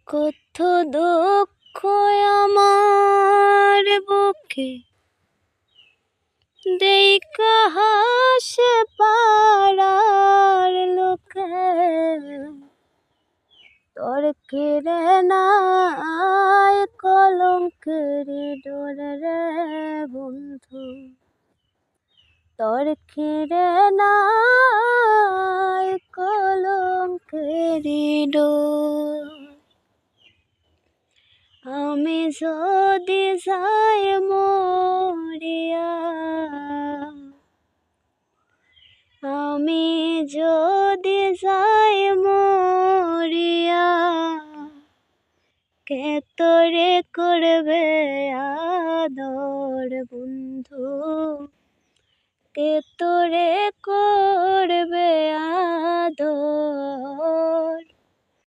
কত দুঃখ আমার বুকে দেখা হাসে পাড়ার লোকে তোর কিরে নাই কলঙ্কের ডোরে রে বন্ধু তোর কিরে নাই কলঙ্কের ডোর আমি যদি যাই মরিয়া আমি যদি যাই মরিয়া কে তোরে করবে আদর বন্ধু কে তোরে করবে আদর